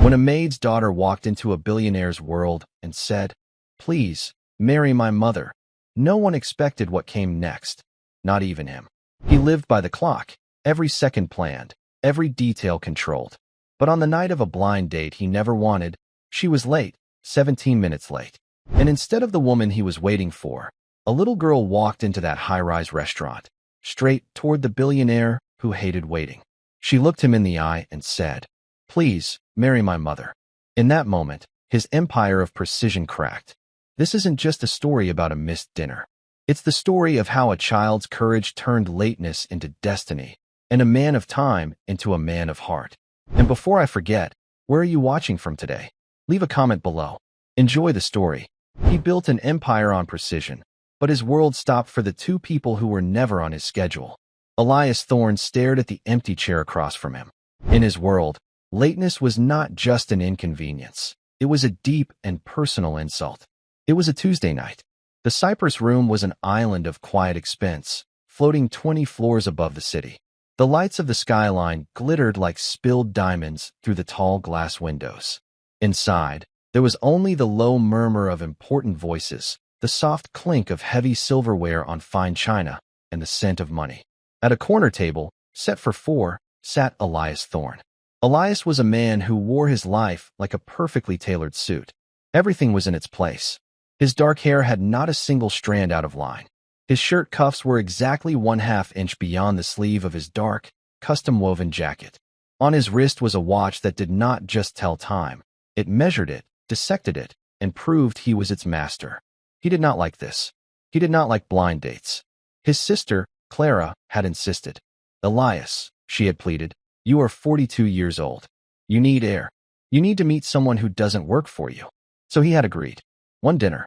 When a maid's daughter walked into a billionaire's world and said, "Please, marry my mother," no one expected what came next, not even him. He lived by the clock, every second planned, every detail controlled. But on the night of a blind date he never wanted, she was late, 17 minutes late. And instead of the woman he was waiting for, a little girl walked into that high-rise restaurant, straight toward the billionaire who hated waiting. She looked him in the eye and said, "Please, marry my mother." In that moment, his empire of precision cracked. This isn't just a story about a missed dinner. It's the story of how a child's courage turned lateness into destiny, and a man of time into a man of heart. And before I forget, where are you watching from today? Leave a comment below. Enjoy the story. He built an empire on precision, but his world stopped for the two people who were never on his schedule. Elias Thorne stared at the empty chair across from him. In his world, lateness was not just an inconvenience. It was a deep and personal insult. It was a Tuesday night. The Cypress Room was an island of quiet expense, floating 20 floors above the city. The lights of the skyline glittered like spilled diamonds through the tall glass windows. Inside, there was only the low murmur of important voices, the soft clink of heavy silverware on fine china, and the scent of money. At a corner table, set for four, sat Elias Thorne. Elias was a man who wore his life like a perfectly tailored suit. Everything was in its place. His dark hair had not a single strand out of line. His shirt cuffs were exactly 1/2 inch beyond the sleeve of his dark, custom-woven jacket. On his wrist was a watch that did not just tell time. It measured it, dissected it, and proved he was its master. He did not like this. He did not like blind dates. His sister, Clara, had insisted. "Elias," she had pleaded, "you are 42 years old. You need air. You need to meet someone who doesn't work for you." So he had agreed. One dinner.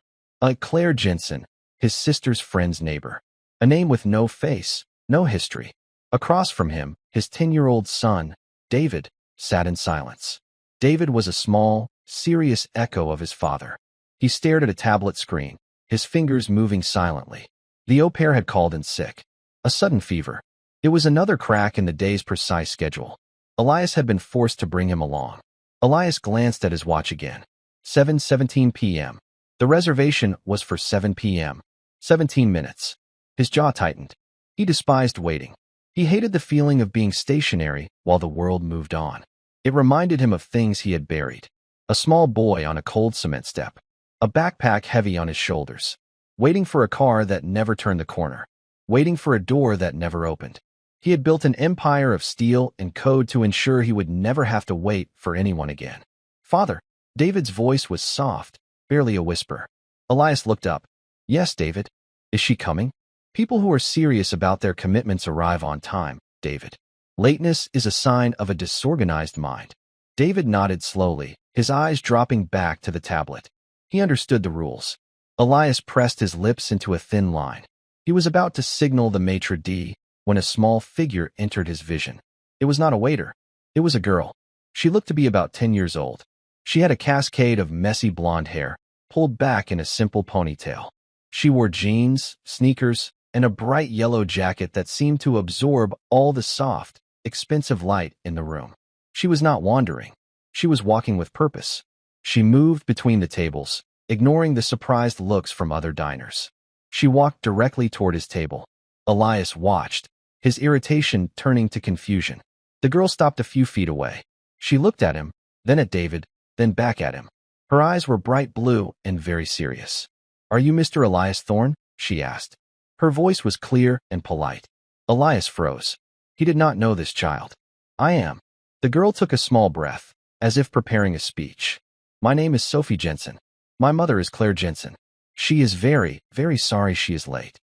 Claire Jensen, his sister's friend's neighbor. A name with no face, no history. Across from him, his 10-year-old son, David, sat in silence. David was a small, serious echo of his father. He stared at a tablet screen, his fingers moving silently. The au pair had called in sick. A sudden fever. It was another crack in the day's precise schedule. Elias had been forced to bring him along. Elias glanced at his watch again. 7:17 p.m. The reservation was for 7 p.m. 17 minutes. His jaw tightened. He despised waiting. He hated the feeling of being stationary while the world moved on. It reminded him of things he had buried. A small boy on a cold cement step. A backpack heavy on his shoulders. Waiting for a car that never turned the corner. Waiting for a door that never opened. He had built an empire of steel and code to ensure he would never have to wait for anyone again. "Father." David's voice was soft, barely a whisper. Elias looked up. "Yes, David. Is she coming?" "People who are serious about their commitments arrive on time, David. Lateness is a sign of a disorganized mind." David nodded slowly, his eyes dropping back to the tablet. He understood the rules. Elias pressed his lips into a thin line. He was about to signal the maitre d' when a small figure entered his vision. It was not a waiter. It was a girl. She looked to be about 10 years old. She had a cascade of messy blonde hair, pulled back in a simple ponytail. She wore jeans, sneakers, and a bright yellow jacket that seemed to absorb all the soft, expensive light in the room. She was not wandering. She was walking with purpose. She moved between the tables, ignoring the surprised looks from other diners. She walked directly toward his table. Elias watched, his irritation turning to confusion. The girl stopped a few feet away. She looked at him, then at David, then back at him. Her eyes were bright blue and very serious. "Are you Mr. Elias Thorne?" she asked. Her voice was clear and polite. Elias froze. He did not know this child. "I am." The girl took a small breath, as if preparing a speech. "My name is Sophie Jensen. My mother is Claire Jensen. She is very, very sorry she is late."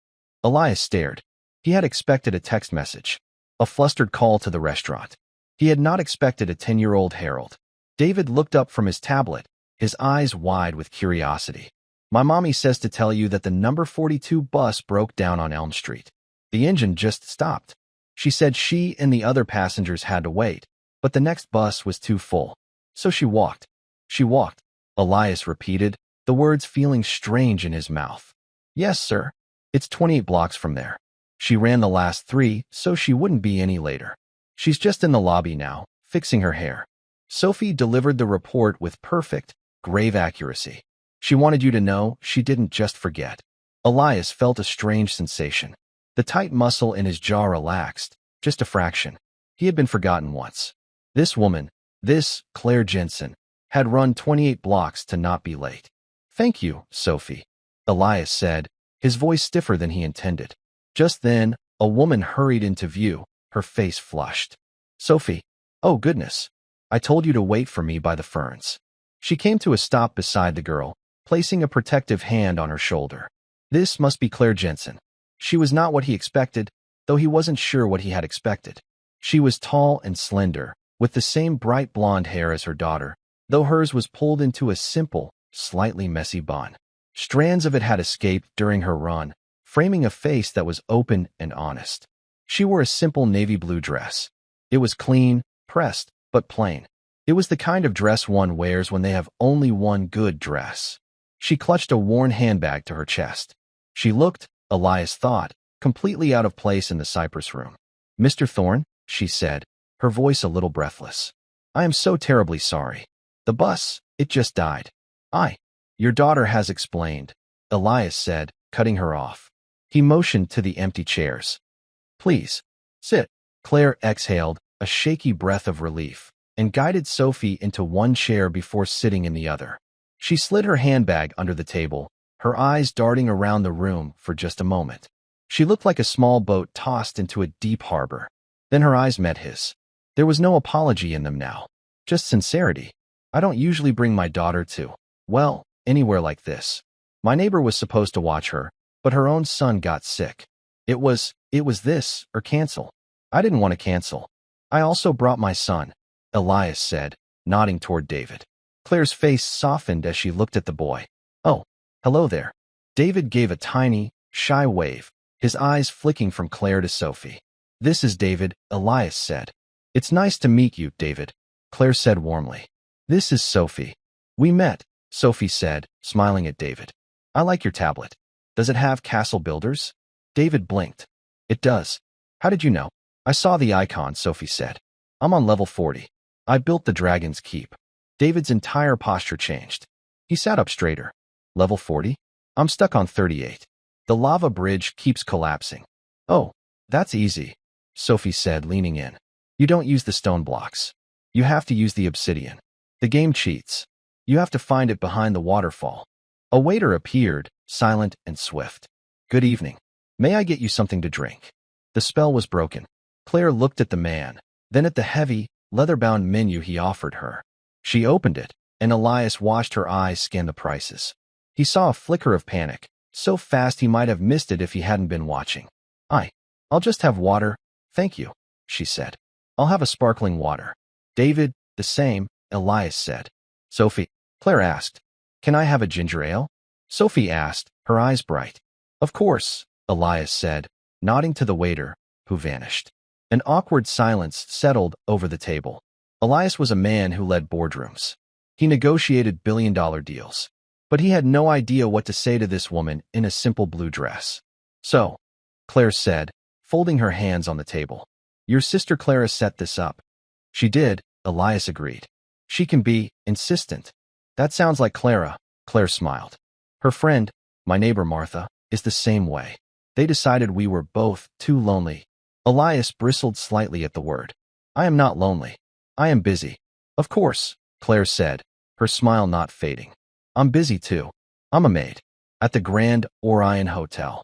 Elias stared. He had expected a text message, a flustered call to the restaurant. He had not expected a 10-year-old herald. David looked up from his tablet, his eyes wide with curiosity. "My mommy says to tell you that the number 42 bus broke down on Elm Street. The engine just stopped. She said she and the other passengers had to wait, but the next bus was too full. So she walked." "She walked," Elias repeated, the words feeling strange in his mouth. "Yes, sir. It's 28 blocks from there. She ran the last 3, so she wouldn't be any later. She's just in the lobby now, fixing her hair." Sophie delivered the report with perfect, grave accuracy. She wanted you to know she didn't just forget. Elias felt a strange sensation. The tight muscle in his jaw relaxed, just a fraction. He had been forgotten once. This woman, this Claire Jensen, had run 28 blocks to not be late. Thank you, Sophie, Elias said, his voice stiffer than he intended. Just then, a woman hurried into view, her face flushed. Sophie, oh goodness. I told you to wait for me by the ferns. She came to a stop beside the girl, placing a protective hand on her shoulder. This must be Claire Jensen. She was not what he expected, though he wasn't sure what he had expected. She was tall and slender, with the same bright blonde hair as her daughter, though hers was pulled into a simple, slightly messy bun. Strands of it had escaped during her run, framing a face that was open and honest. She wore a simple navy blue dress. It was clean, pressed, but plain. It was the kind of dress one wears when they have only one good dress. She clutched a worn handbag to her chest. She looked, Elias thought, completely out of place in the Cypress room. Mr. Thorne, she said, her voice a little breathless. I am so terribly sorry. The bus, it just died. Your daughter has explained, Elias said, cutting her off. He motioned to the empty chairs. Please, sit. Claire exhaled, a shaky breath of relief, and guided Sophie into one chair before sitting in the other. She slid her handbag under the table, her eyes darting around the room for just a moment. She looked like a small boat tossed into a deep harbor. Then her eyes met his. There was no apology in them now, just sincerity. I don't usually bring my daughter to, well, anywhere like this. My neighbor was supposed to watch her, but her own son got sick. It was this, or cancel. I didn't want to cancel. I also brought my son, Elias said, nodding toward David. Claire's face softened as she looked at the boy. Oh, hello there. David gave a tiny, shy wave, his eyes flicking from Claire to Sophie. This is David, Elias said. It's nice to meet you, David, Claire said warmly. This is Sophie. We met, Sophie said, smiling at David. I like your tablet. Does it have Castle Builders? David blinked. It does. How did you know? I saw the icon, Sophie said. I'm on level 40. I built the Dragon's Keep. David's entire posture changed. He sat up straighter. Level 40? I'm stuck on 38. The lava bridge keeps collapsing. Oh, that's easy, Sophie said, leaning in. You don't use the stone blocks. You have to use the obsidian. The game cheats. You have to find it behind the waterfall. A waiter appeared, silent and swift. Good evening. May I get you something to drink? The spell was broken. Claire looked at the man, then at the heavy, leather-bound menu he offered her. She opened it, and Elias watched her eyes scan the prices. He saw a flicker of panic, so fast he might have missed it if he hadn't been watching. I'll just have water, thank you, she said. I'll have a sparkling water. David, the same, Elias said. Sophie, Claire asked. Can I have a ginger ale? Sophie asked, her eyes bright. Of course, Elias said, nodding to the waiter, who vanished. An awkward silence settled over the table. Elias was a man who led boardrooms. He negotiated billion-dollar deals. But he had no idea what to say to this woman in a simple blue dress. So, Claire said, folding her hands on the table. Your sister Clara set this up. She did, Elias agreed. She can be insistent. That sounds like Clara, Claire smiled. Her friend, my neighbor Martha, is the same way. They decided we were both too lonely. Elias bristled slightly at the word. I am not lonely. I am busy. Of course, Claire said, her smile not fading. I'm busy too. I'm a maid. At the Grand Orion Hotel.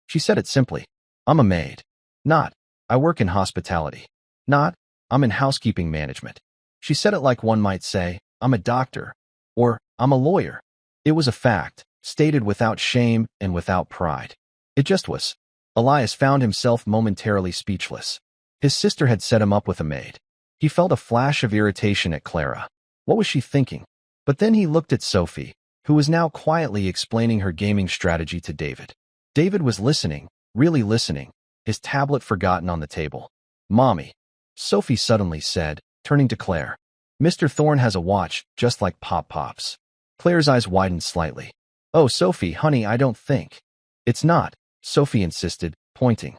She said it simply. I'm a maid. Not, I work in hospitality. Not, I'm in housekeeping management. She said it like one might say, I'm a doctor. Or, I'm a lawyer. It was a fact, stated without shame and without pride. It just was. Elias found himself momentarily speechless. His sister had set him up with a maid. He felt a flash of irritation at Clara. What was she thinking? But then he looked at Sophie, who was now quietly explaining her gaming strategy to David. David was listening, really listening, his tablet forgotten on the table. Mommy, Sophie suddenly said, turning to Claire. Mr. Thorne has a watch, just like Pop-Pop's. Claire's eyes widened slightly. Oh, Sophie, honey, I don't think. It's not, Sophie insisted, pointing.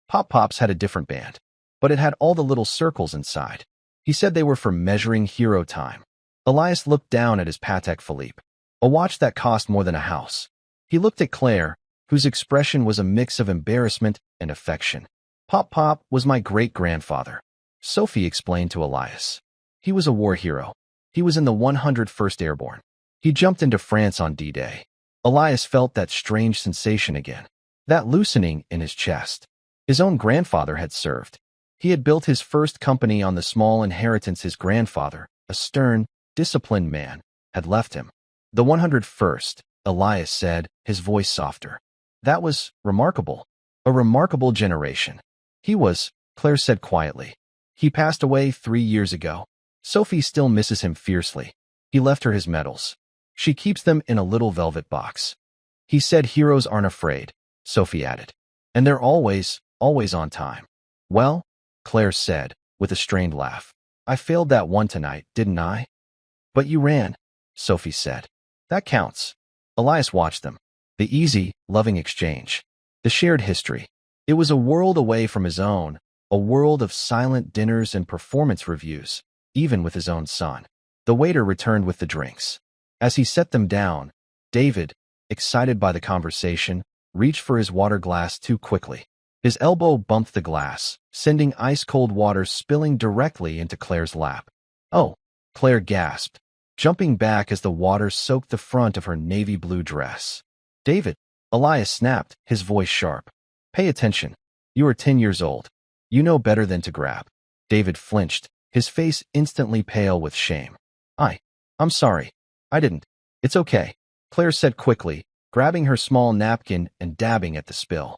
Pop-Pop's had a different band, but it had all the little circles inside. He said they were for measuring hero time. Elias looked down at his Patek Philippe, a watch that cost more than a house. He looked at Claire, whose expression was a mix of embarrassment and affection. Pop was my great-grandfather, Sophie explained to Elias. He was a war hero. He was in the 101st Airborne. He jumped into France on D-Day. Elias felt that strange sensation again, that loosening in his chest. His own grandfather had served. He had built his first company on the small inheritance his grandfather, a stern, disciplined man, had left him. The 101st, Elias said, his voice softer. That was remarkable. A remarkable generation. He was, Claire said quietly. He passed away 3 years ago. Sophie still misses him fiercely. He left her his medals. She keeps them in a little velvet box. He said heroes aren't afraid, Sophie added. And they're always on time. Well, Claire said, with a strained laugh. I failed that one tonight, didn't I? But you ran, Sophie said. That counts. Elias watched them. The easy, loving exchange. The shared history. It was a world away from his own, a world of silent dinners and performance reviews, even with his own son. The waiter returned with the drinks. As he set them down, David, excited by the conversation, reached for his water glass too quickly. His elbow bumped the glass, sending ice-cold water spilling directly into Claire's lap. Oh, Claire gasped, jumping back as the water soaked the front of her navy blue dress. David, Elias snapped, his voice sharp. Pay attention. You are 10 years old. You know better than to grab. David flinched, his face instantly pale with shame. I'm sorry. I didn't. It's okay, Claire said quickly, grabbing her small napkin and dabbing at the spill.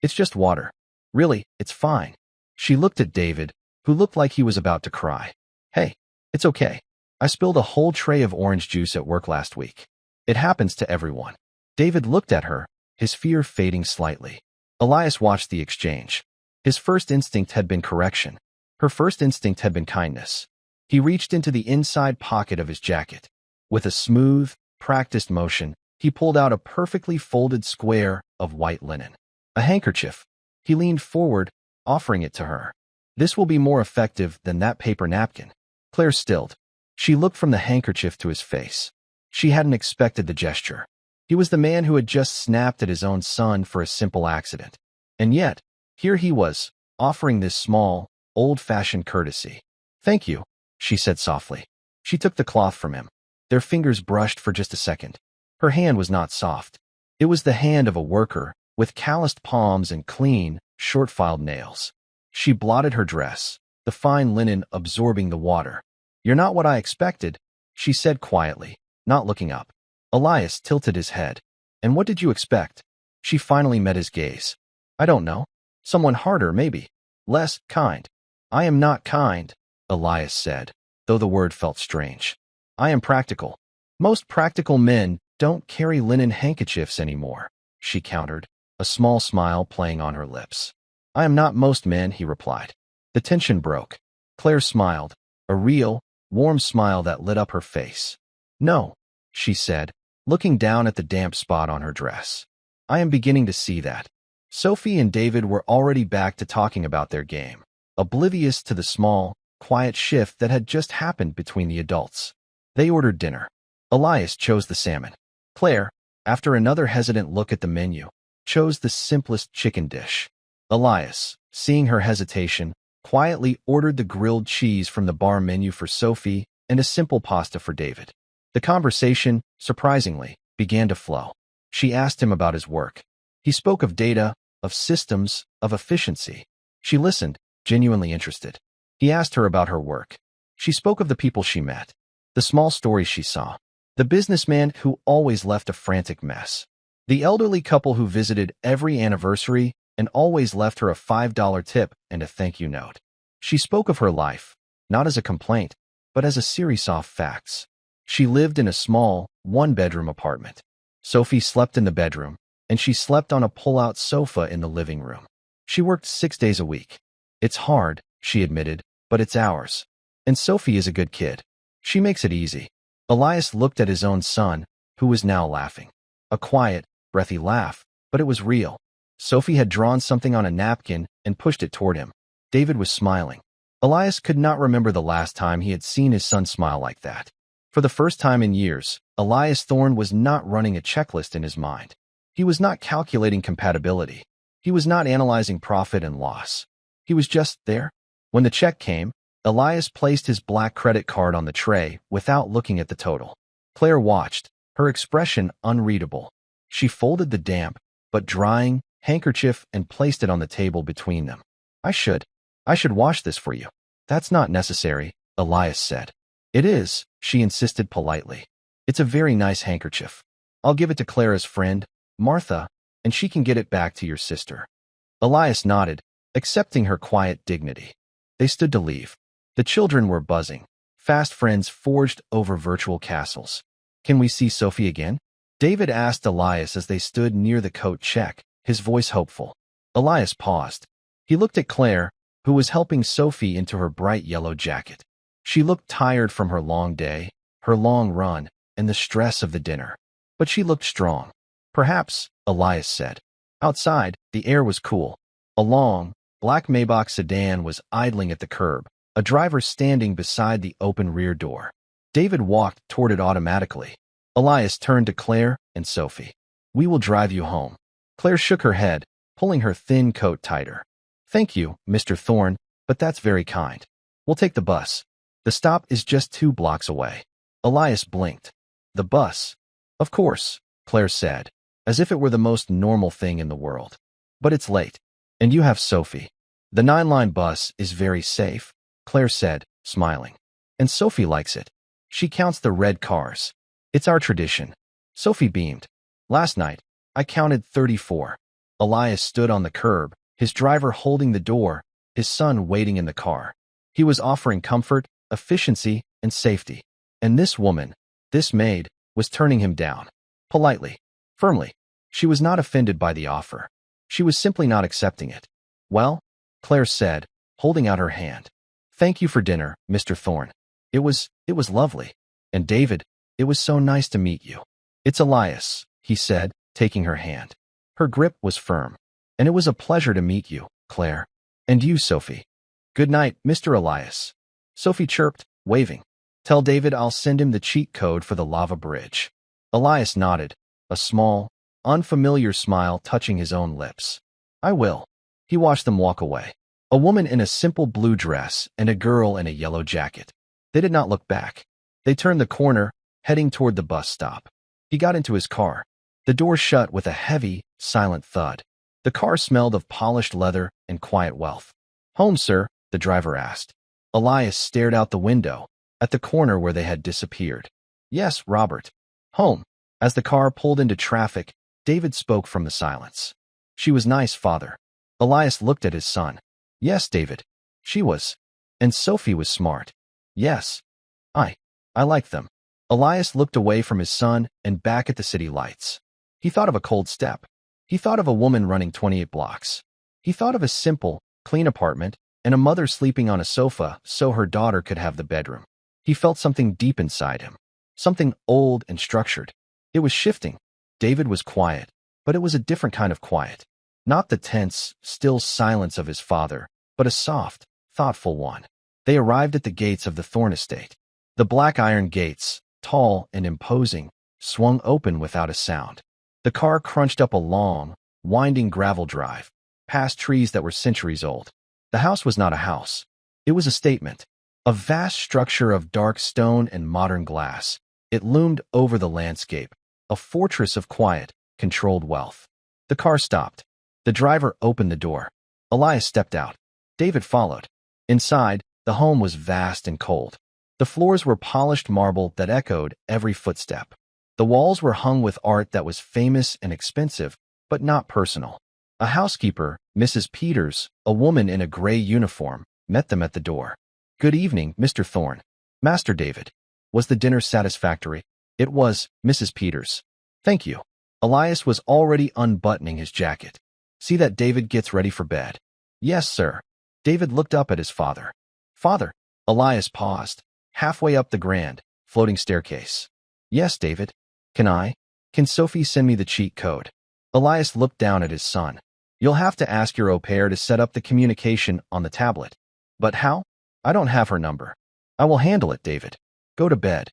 It's just water. Really, it's fine. She looked at David, who looked like he was about to cry. Hey, it's okay. I spilled a whole tray of orange juice at work last week. It happens to everyone. David looked at her, his fear fading slightly. Elias watched the exchange. His first instinct had been correction. Her first instinct had been kindness. He reached into the inside pocket of his jacket. With a smooth, practiced motion, he pulled out a perfectly folded square of white linen. A handkerchief. He leaned forward, offering it to her. This will be more effective than that paper napkin. Claire stilled. She looked from the handkerchief to his face. She hadn't expected the gesture. He was the man who had just snapped at his own son for a simple accident. And yet, here he was, offering this small, old-fashioned courtesy. Thank you, she said softly. She took the cloth from him. Their fingers brushed for just a second. Her hand was not soft. It was the hand of a worker, with calloused palms and clean, short-filed nails. She blotted her dress, the fine linen absorbing the water. You're not what I expected, she said quietly, not looking up. Elias tilted his head. And what did you expect? She finally met his gaze. I don't know. Someone harder, maybe. Less kind. I am not kind, Elias said, though the word felt strange. I am practical. Most practical men don't carry linen handkerchiefs anymore, she countered, a small smile playing on her lips. I am not most men, he replied. The tension broke. Claire smiled, a real, warm smile that lit up her face. No, she said, looking down at the damp spot on her dress. I am beginning to see that. Sophie and David were already back to talking about their game, oblivious to the small, quiet shift that had just happened between the adults. They ordered dinner. Elias chose the salmon. Claire, after another hesitant look at the menu, chose the simplest chicken dish. Elias, seeing her hesitation, quietly ordered the grilled cheese from the bar menu for Sophie and a simple pasta for David. The conversation, surprisingly, began to flow. She asked him about his work. He spoke of data, of systems, of efficiency. She listened, genuinely interested. He asked her about her work. She spoke of the people she met, the small stories she saw, the businessman who always left a frantic mess, the elderly couple who visited every anniversary and always left her a $5 tip and a thank you note. She spoke of her life, not as a complaint, but as a series of facts. She lived in a small, one-bedroom apartment. Sophie slept in the bedroom, and she slept on a pull-out sofa in the living room. She worked 6 days a week. It's hard, she admitted, but it's ours. And Sophie is a good kid. She makes it easy. Elias looked at his own son, who was now laughing. A quiet, breathy laugh, but it was real. Sophie had drawn something on a napkin and pushed it toward him. David was smiling. Elias could not remember the last time he had seen his son smile like that. For the first time in years, Elias Thorne was not running a checklist in his mind. He was not calculating compatibility. He was not analyzing profit and loss. He was just there. When the check came, Elias placed his black credit card on the tray without looking at the total. Claire watched, her expression unreadable. She folded the damp, but drying, handkerchief and placed it on the table between them. I should wash this for you. That's not necessary, Elias said. It is, she insisted politely. It's a very nice handkerchief. I'll give it to Clara's friend, Martha, and she can get it back to your sister. Elias nodded, accepting her quiet dignity. They stood to leave. The children were buzzing. Fast friends forged over virtual castles. Can we see Sophie again? David asked Elias as they stood near the coat check, his voice hopeful. Elias paused. He looked at Claire, who was helping Sophie into her bright yellow jacket. She looked tired from her long day, her long run, and the stress of the dinner. But she looked strong. Perhaps, Elias said. Outside, the air was cool. A long, black Maybach sedan was idling at the curb, a driver standing beside the open rear door. David walked toward it automatically. Elias turned to Claire and Sophie. We will drive you home. Claire shook her head, pulling her thin coat tighter. Thank you, Mr. Thorne, but that's very kind. We'll take the bus. The stop is just 2 blocks away. Elias blinked. The bus? Of course, Claire said, as if it were the most normal thing in the world. But it's late. And you have Sophie. The 9-line bus is very safe, Claire said, smiling. And Sophie likes it. She counts the red cars. It's our tradition. Sophie beamed. Last night, I counted 34. Elias stood on the curb, his driver holding the door, his son waiting in the car. He was offering comfort, efficiency, and safety. And this woman, this maid, was turning him down. Politely, firmly. She was not offended by the offer. She was simply not accepting it. Well, Claire said, holding out her hand. Thank you for dinner, Mr. Thorne. It was lovely. And David, it was so nice to meet you. It's Elias, he said, taking her hand. Her grip was firm. And it was a pleasure to meet you, Claire. And you, Sophie. Good night, Mr. Elias. Sophie chirped, waving. Tell David I'll send him the cheat code for the lava bridge. Elias nodded, a small, unfamiliar smile touching his own lips. I will. He watched them walk away. A woman in a simple blue dress and a girl in a yellow jacket. They did not look back. They turned the corner, heading toward the bus stop. He got into his car. The door shut with a heavy, silent thud. The car smelled of polished leather and quiet wealth. Home, sir? The driver asked. Elias stared out the window, at the corner where they had disappeared. Yes, Robert. Home. As the car pulled into traffic, David spoke from the silence. She was nice, father. Elias looked at his son. Yes, David. She was. And Sophie was smart. Yes. I like them. Elias looked away from his son and back at the city lights. He thought of a cold step. He thought of a woman running 28 blocks. He thought of a simple, clean apartment and a mother sleeping on a sofa so her daughter could have the bedroom. He felt something deep inside him, something old and structured. It was shifting. David was quiet, but it was a different kind of quiet. Not the tense, still silence of his father, but a soft, thoughtful one. They arrived at the gates of the Thorne estate. The black iron gates, tall and imposing, swung open without a sound. The car crunched up a long, winding gravel drive, past trees that were centuries old. The house was not a house. It was a statement, a vast structure of dark stone and modern glass. It loomed over the landscape, a fortress of quiet, controlled wealth. The car stopped. The driver opened the door. Elias stepped out. David followed. Inside, the home was vast and cold. The floors were polished marble that echoed every footstep. The walls were hung with art that was famous and expensive, but not personal. A housekeeper, Mrs. Peters, a woman in a gray uniform, met them at the door. Good evening, Mr. Thorne. Master David. Was the dinner satisfactory? It was, Mrs. Peters. Thank you. Elias was already unbuttoning his jacket. See that David gets ready for bed. Yes, sir. David looked up at his father. Father. Elias paused, halfway up the grand, floating staircase. Yes, David. Can Sophie send me the cheat code? Elias looked down at his son. You'll have to ask your au pair to set up the communication on the tablet. But how? I don't have her number. I will handle it, David. Go to bed.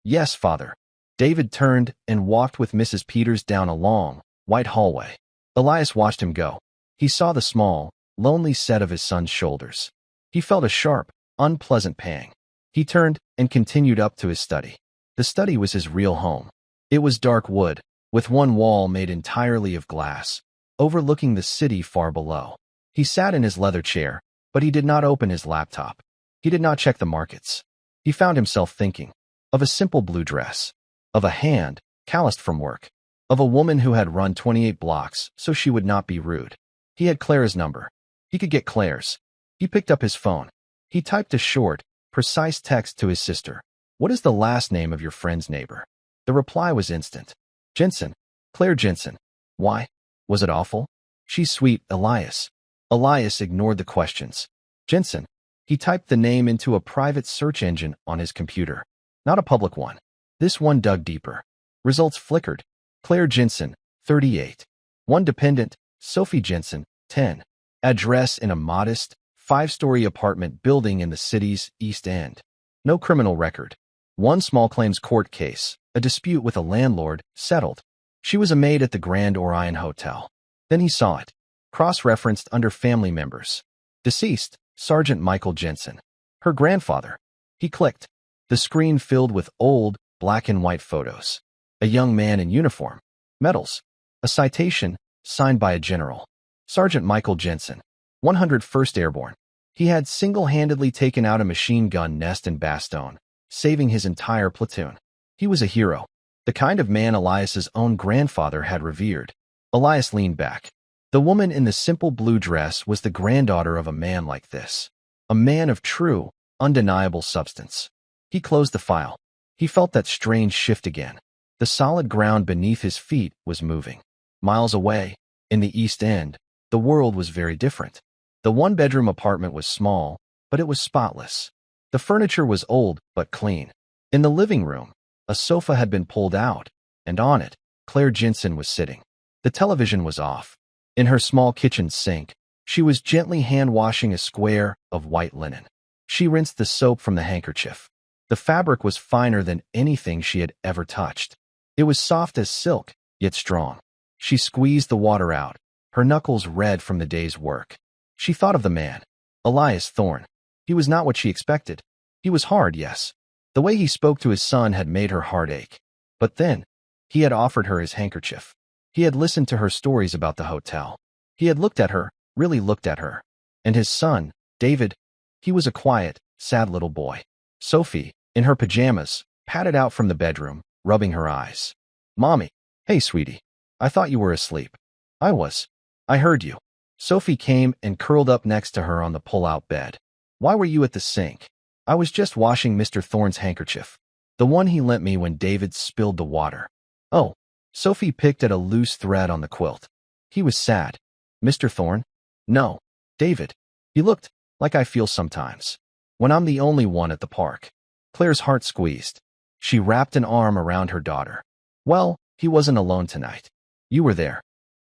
Yes, father. David turned and walked with Mrs. Peters down a long, white hallway. Elias watched him go. He saw the small, lonely set of his son's shoulders. He felt a sharp, unpleasant pang. He turned and continued up to his study. The study was his real home. It was dark wood, with one wall made entirely of glass, overlooking the city far below. He sat in his leather chair, but he did not open his laptop. He did not check the markets. He found himself thinking of a simple blue dress, of a hand calloused from work, of a woman who had run 28 blocks so she would not be rude. He had Claire's number. He could get Claire's. He picked up his phone. He typed a short, precise text to his sister. What is the last name of your friend's neighbor? The reply was instant. Jensen. Claire Jensen. Why? Was it awful? She's sweet, Elias. Elias ignored the questions. Jensen. He typed the name into a private search engine on his computer. Not a public one. This one dug deeper. Results flickered. Claire Jensen, 38. One dependent, Sophie Jensen, 10. Address in a modest, 5-story apartment building in the city's East End. No criminal record. One small claims court case, a dispute with a landlord, settled. She was a maid at the Grand Orion Hotel. Then he saw it. Cross-referenced under family members. Deceased, Sergeant Michael Jensen. Her grandfather. He clicked. The screen filled with old, black and white photos. A young man in uniform. Medals. A citation, signed by a general. Sergeant Michael Jensen. 101st Airborne. He had single-handedly taken out a machine gun nest in Bastogne, saving his entire platoon. He was a hero. The kind of man Elias's own grandfather had revered. Elias leaned back. The woman in the simple blue dress was the granddaughter of a man like this. A man of true, undeniable substance. He closed the file. He felt that strange shift again. The solid ground beneath his feet was moving. Miles away, in the East End, the world was very different. The one-bedroom apartment was small, but it was spotless. The furniture was old but clean. In the living room, a sofa had been pulled out, and on it, Claire Jensen was sitting. The television was off. In her small kitchen sink, she was gently hand-washing a square of white linen. She rinsed the soap from the handkerchief. The fabric was finer than anything she had ever touched. It was soft as silk, yet strong. She squeezed the water out, her knuckles red from the day's work. She thought of the man, Elias Thorne. He was not what she expected. He was hard, yes. The way he spoke to his son had made her heart ache. But then, he had offered her his handkerchief. He had listened to her stories about the hotel. He had looked at her, really looked at her. And his son, David, he was a quiet, sad little boy. Sophie, in her pajamas, padded out from the bedroom, rubbing her eyes. Mommy. Hey, sweetie. I thought you were asleep. I was. I heard you. Sophie came and curled up next to her on the pull-out bed. Why were you at the sink? I was just washing Mr. Thorne's handkerchief. The one he lent me when David spilled the water. Oh. Sophie picked at a loose thread on the quilt. He was sad. Mr. Thorne? No. David. He looked like I feel sometimes. When I'm the only one at the park. Claire's heart squeezed. She wrapped an arm around her daughter. Well, he wasn't alone tonight. You were there.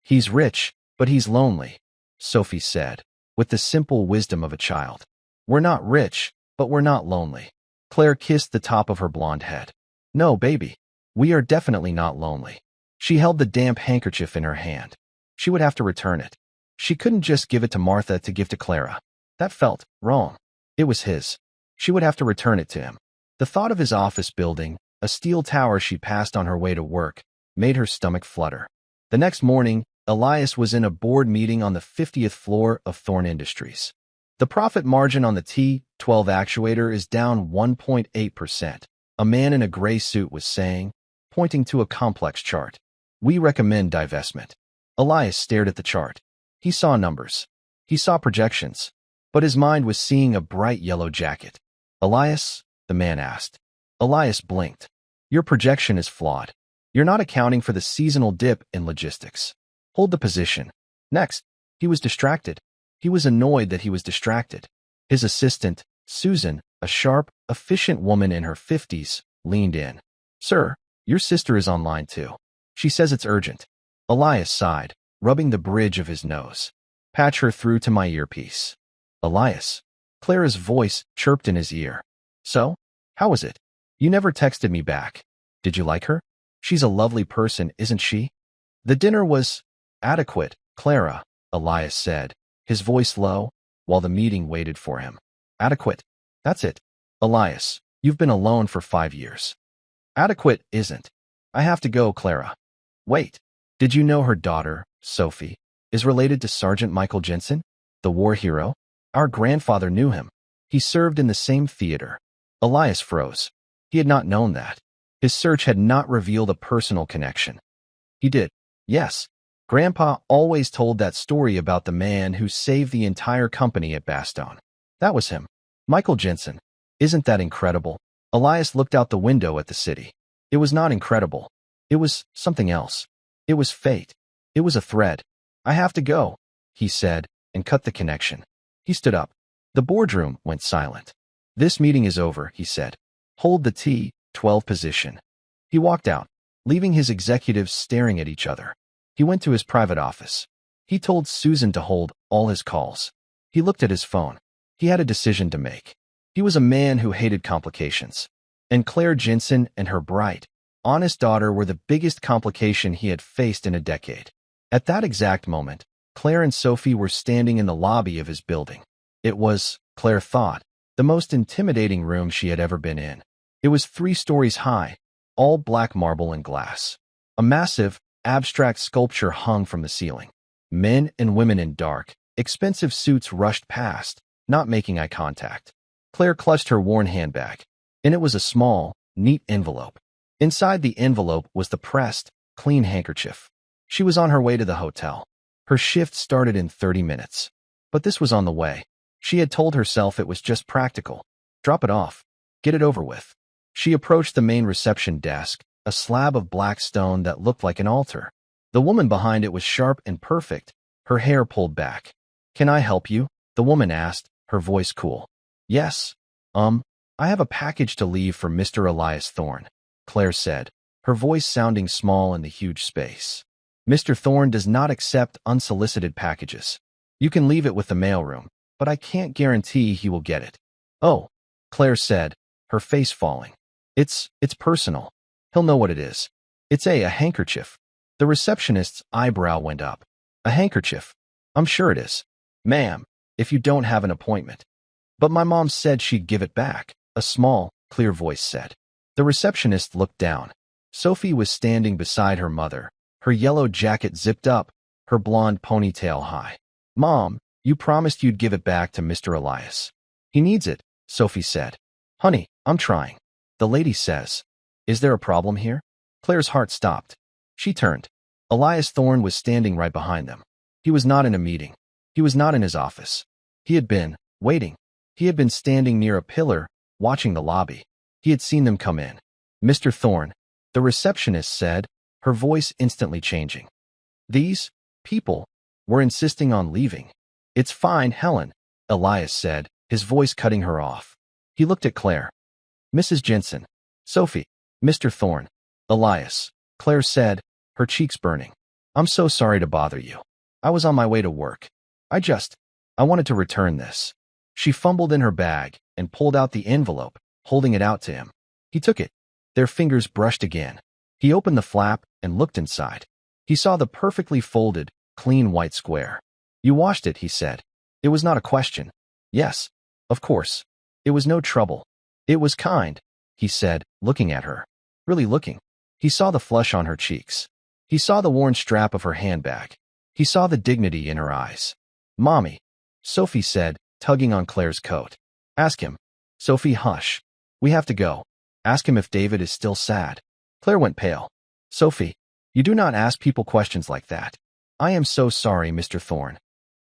He's rich, but he's lonely, Sophie said, with the simple wisdom of a child. We're not rich, but we're not lonely. Claire kissed the top of her blonde head. No, baby. We are definitely not lonely. She held the damp handkerchief in her hand. She would have to return it. She couldn't just give it to Martha to give to Clara. That felt wrong. It was his. She would have to return it to him. The thought of his office building, a steel tower she passed on her way to work, made her stomach flutter. The next morning, Elias was in a board meeting on the 50th floor of Thorne Industries. The profit margin on the T12 actuator is down 1.8%, a man in a gray suit was saying, pointing to a complex chart. We recommend divestment. Elias stared at the chart. He saw numbers. He saw projections. But his mind was seeing a bright yellow jacket. Elias? The man asked. Elias blinked. Your projection is flawed. You're not accounting for the seasonal dip in logistics. Hold the position. Next. He was distracted. He was annoyed that he was distracted. His assistant, Susan, a sharp, efficient woman in her 50s, leaned in. Sir, your sister is online too. She says it's urgent. Elias sighed, rubbing the bridge of his nose. Patch her through to my earpiece. Elias. Clara's voice chirped in his ear. So? How was it? You never texted me back. Did you like her? She's a lovely person, isn't she? The dinner was adequate, Clara, Elias said, his voice low, while the meeting waited for him. Adequate. That's it. Elias, you've been alone for 5 years. Adequate isn't. I have to go, Clara. Wait. Did you know her daughter, Sophie, is related to Sergeant Michael Jensen, the war hero? Our grandfather knew him. He served in the same theater. Elias froze. He had not known that. His search had not revealed a personal connection. He did. Yes. Grandpa always told that story about the man who saved the entire company at Bastogne. That was him. Michael Jensen. Isn't that incredible? Elias looked out the window at the city. It was not incredible. It was something else. It was fate. It was a thread. I have to go, he said, and cut the connection. He stood up. The boardroom went silent. This meeting is over, he said. Hold the T12 position. He walked out, leaving his executives staring at each other. He went to his private office. He told Susan to hold all his calls. He looked at his phone. He had a decision to make. He was a man who hated complications. And Claire Jensen and her bright, honest daughter were the biggest complication he had faced in a decade. At that exact moment, Claire and Sophie were standing in the lobby of his building. It was, Claire thought, the most intimidating room she had ever been in. It was 3 stories high, all black marble and glass. A massive, abstract sculpture hung from the ceiling. Men and women in dark, expensive suits rushed past, not making eye contact. Claire clutched her worn handbag, and it was a small, neat envelope. Inside the envelope was the pressed, clean handkerchief. She was on her way to the hotel. Her shift started in 30 minutes. But this was on the way. She had told herself it was just practical. Drop it off. Get it over with. She approached the main reception desk, a slab of black stone that looked like an altar. The woman behind it was sharp and perfect, her hair pulled back. Can I help you? The woman asked, her voice cool. Yes. I have a package to leave for Mr. Elias Thorne, Claire said, her voice sounding small in the huge space. Mr. Thorne does not accept unsolicited packages. You can leave it with the mailroom, but I can't guarantee he will get it. Oh, Claire said, her face falling. It's personal. He'll know what it is. It's a handkerchief. The receptionist's eyebrow went up. A handkerchief. I'm sure it is. Ma'am, if you don't have an appointment. But my mom said she'd give it back, a small, clear voice said. The receptionist looked down. Sophie was standing beside her mother, her yellow jacket zipped up, her blonde ponytail high. Mom, you promised you'd give it back to Mr. Elias. He needs it, Sophie said. Honey, I'm trying. The lady says. Is there a problem here? Claire's heart stopped. She turned. Elias Thorne was standing right behind them. He was not in a meeting. He was not in his office. He had been waiting. He had been standing near a pillar, watching the lobby. He had seen them come in. Mr. Thorne, the receptionist said, her voice instantly changing. These people were insisting on leaving. It's fine, Helen, Elias said, his voice cutting her off. He looked at Claire. Mrs. Jensen. Sophie. Mr. Thorne. Elias. Claire said, her cheeks burning. I'm so sorry to bother you. I was on my way to work. I wanted to return this. She fumbled in her bag and pulled out the envelope, holding it out to him. He took it. Their fingers brushed again. He opened the flap and looked inside. He saw the perfectly folded, clean white square. You washed it, he said. It was not a question. Yes, of course. It was no trouble. It was kind, he said, looking at her. Really looking. He saw the flush on her cheeks. He saw the worn strap of her handbag. He saw the dignity in her eyes. Mommy, Sophie said, tugging on Claire's coat. Ask him. Sophie, hush. We have to go. Ask him if David is still sad. Claire went pale. Sophie, you do not ask people questions like that. I am so sorry, Mr. Thorne.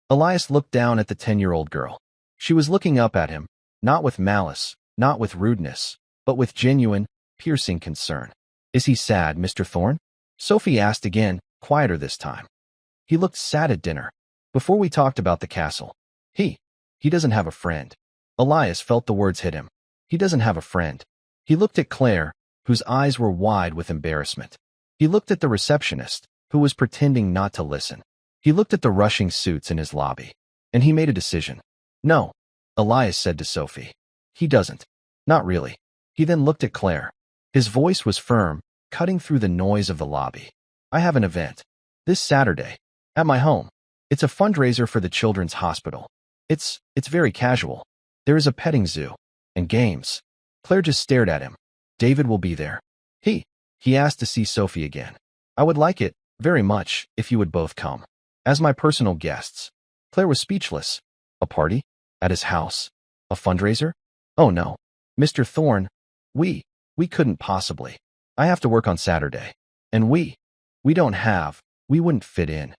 Elias looked down at the 10-year-old girl. She was looking up at him, not with malice, not with rudeness, but with genuine, piercing concern. Is he sad, Mr. Thorne? Sophie asked again, quieter this time. He looked sad at dinner. Before we talked about the castle. He doesn't have a friend. Elias felt the words hit him. He doesn't have a friend. He looked at Claire, whose eyes were wide with embarrassment. He looked at the receptionist, who was pretending not to listen. He looked at the rushing suits in his lobby. And he made a decision. No, Elias said to Sophie. He doesn't. Not really. He then looked at Claire. His voice was firm, cutting through the noise of the lobby. I have an event. This Saturday. At my home. It's a fundraiser for the children's hospital. It's very casual. There is a petting zoo. And games. Claire just stared at him. David will be there. He asked to see Sophie again. I would like it, very much, if you would both come. As my personal guests. Claire was speechless. A party? At his house? A fundraiser? Oh no. Mr. Thorne, we couldn't possibly. I have to work on Saturday. And we wouldn't fit in.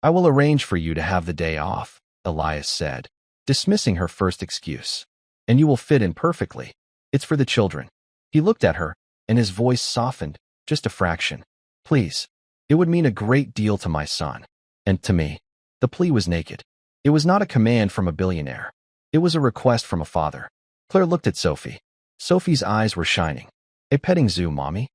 I will arrange for you to have the day off, Elias said, dismissing her first excuse. And you will fit in perfectly. It's for the children. He looked at her, and his voice softened, just a fraction. Please. It would mean a great deal to my son. And to me. The plea was naked. It was not a command from a billionaire. It was a request from a father. Claire looked at Sophie. Sophie's eyes were shining. A petting zoo, Mommy?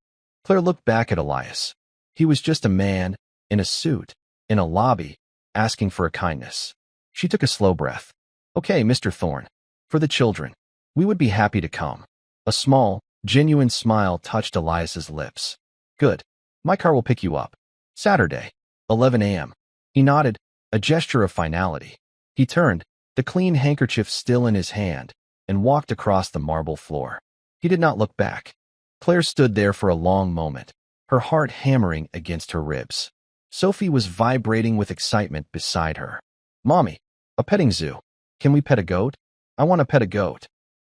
Claire looked back at Elias. He was just a man, in a suit, in a lobby, asking for a kindness. She took a slow breath. Okay, Mr. Thorne. For the children. We would be happy to come. A small, genuine smile touched Elias's lips. Good. My car will pick you up. Saturday, 11 a.m. He nodded, a gesture of finality. He turned, the clean handkerchief still in his hand, and walked across the marble floor. He did not look back. Claire stood there for a long moment, her heart hammering against her ribs. Sophie was vibrating with excitement beside her. Mommy, a petting zoo. Can we pet a goat? I want to pet a goat.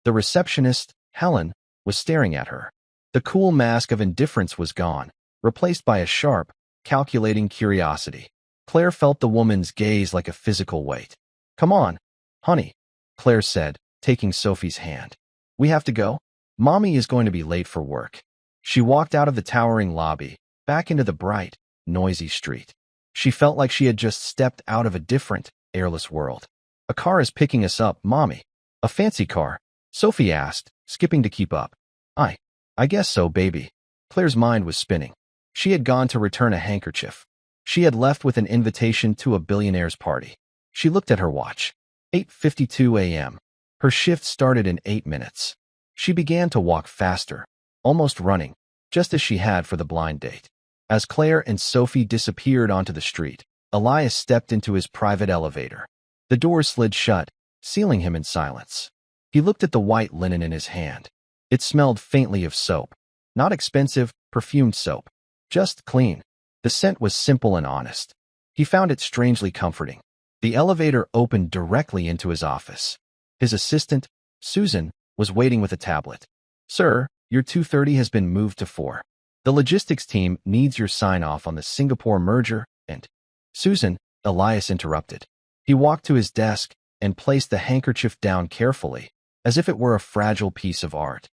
The receptionist, Helen, was staring at her. The cool mask of indifference was gone, replaced by a sharp, calculating curiosity. Claire felt the woman's gaze like a physical weight. Come on, honey, Claire said, taking Sophie's hand. We have to go. Mommy is going to be late for work. She walked out of the towering lobby, back into the bright, noisy street. She felt like she had just stepped out of a different, airless world. A car is picking us up, Mommy. A fancy car? Sophie asked, skipping to keep up. I guess so, baby. Claire's mind was spinning. She had gone to return a handkerchief. She had left with an invitation to a billionaire's party. She looked at her watch. 8:52 a.m. Her shift started in 8 minutes. She began to walk faster, almost running, just as she had for the blind date. As Claire and Sophie disappeared onto the street, Elias stepped into his private elevator. The doors slid shut, sealing him in silence. He looked at the white linen in his hand. It smelled faintly of soap. Not expensive, perfumed soap. Just clean. The scent was simple and honest. He found it strangely comforting. The elevator opened directly into his office. His assistant, Susan, was waiting with a tablet. Sir, your 2:30 has been moved to 4. The logistics team needs your sign-off on the Singapore merger and... Susan, Elias interrupted. He walked to his desk and placed the handkerchief down carefully, as if it were a fragile piece of art.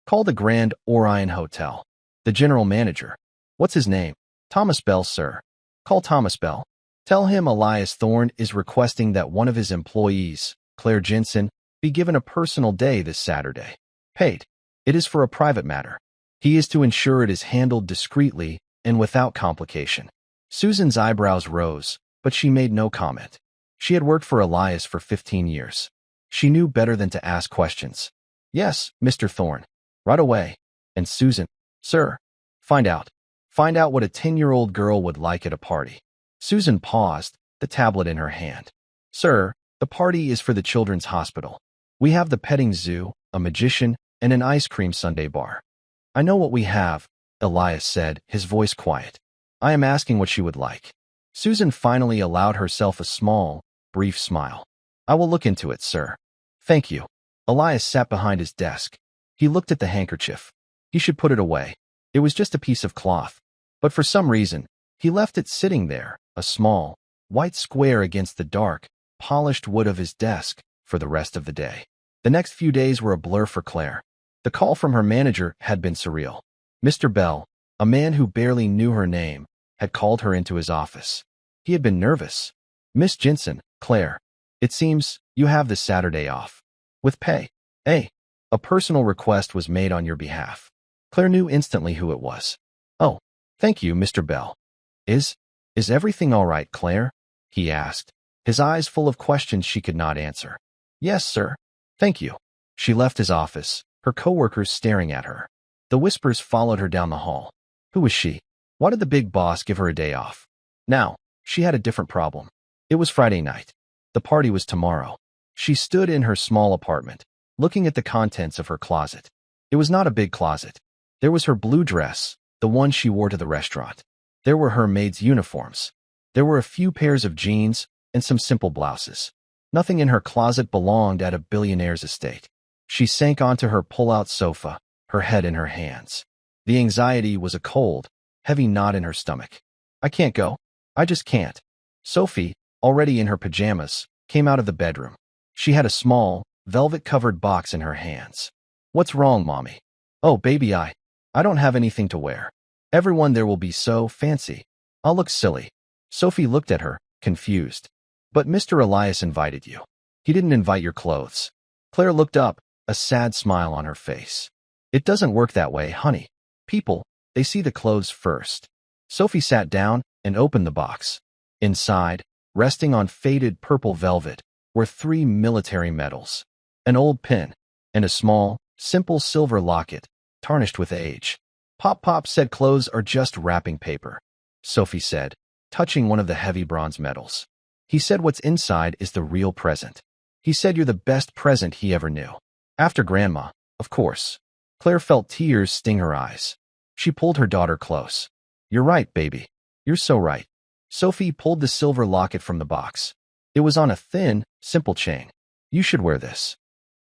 Call the Grand Orion Hotel. The general manager. What's his name? Thomas Bell, sir. Call Thomas Bell. Tell him Elias Thorne is requesting that one of his employees, Claire Jensen, be given a personal day this Saturday. Paid. It is for a private matter. He is to ensure it is handled discreetly and without complication. Susan's eyebrows rose, but she made no comment. She had worked for Elias for 15 years. She knew better than to ask questions. Yes, Mr. Thorne. Right away. And Susan, sir, find out what a 10-year-old girl would like at a party. Susan paused, the tablet in her hand. Sir, the party is for the children's hospital. We have the petting zoo, a magician, and an ice cream sundae bar. I know what we have, Elias said, his voice quiet. I am asking what she would like. Susan finally allowed herself a small, brief smile. I will look into it, sir. Thank you. Elias sat behind his desk. He looked at the handkerchief. He should put it away. It was just a piece of cloth. But for some reason, he left it sitting there, a small, white square against the dark, polished wood of his desk, for the rest of the day. The next few days were a blur for Claire. The call from her manager had been surreal. Mr. Bell, a man who barely knew her name, had called her into his office. He had been nervous. Miss Jensen, Claire, it seems you have this Saturday off. With pay. A personal request was made on your behalf. Claire knew instantly who it was. Oh, thank you, Mr. Bell. Is everything all right, Claire? He asked, his eyes full of questions she could not answer. Yes, sir. Thank you. She left his office, her coworkers staring at her. The whispers followed her down the hall. Who was she? Why did the big boss give her a day off? Now, she had a different problem. It was Friday night. The party was tomorrow. She stood in her small apartment, looking at the contents of her closet. It was not a big closet. There was her blue dress, the one she wore to the restaurant. There were her maid's uniforms. There were a few pairs of jeans and some simple blouses. Nothing in her closet belonged at a billionaire's estate. She sank onto her pull-out sofa, her head in her hands. The anxiety was a cold, heavy knot in her stomach. I can't go. I just can't. Sophie, already in her pajamas, came out of the bedroom. She had a small, velvet-covered box in her hands. What's wrong, Mommy? Oh, baby, I don't have anything to wear. Everyone there will be so fancy. I'll look silly. Sophie looked at her, confused. But Mr. Elias invited you. He didn't invite your clothes. Claire looked up, a sad smile on her face. It doesn't work that way, honey. People, they see the clothes first. Sophie sat down and opened the box. Inside, resting on faded purple velvet, were 3 military medals, an old pin, and a small, simple silver locket, tarnished with age. Pop said clothes are just wrapping paper. Sophie said, touching one of the heavy bronze medals. He said what's inside is the real present. He said you're the best present he ever knew. After Grandma, of course. Claire felt tears sting her eyes. She pulled her daughter close. You're right, baby. You're so right. Sophie pulled the silver locket from the box. It was on a thin, simple chain. You should wear this.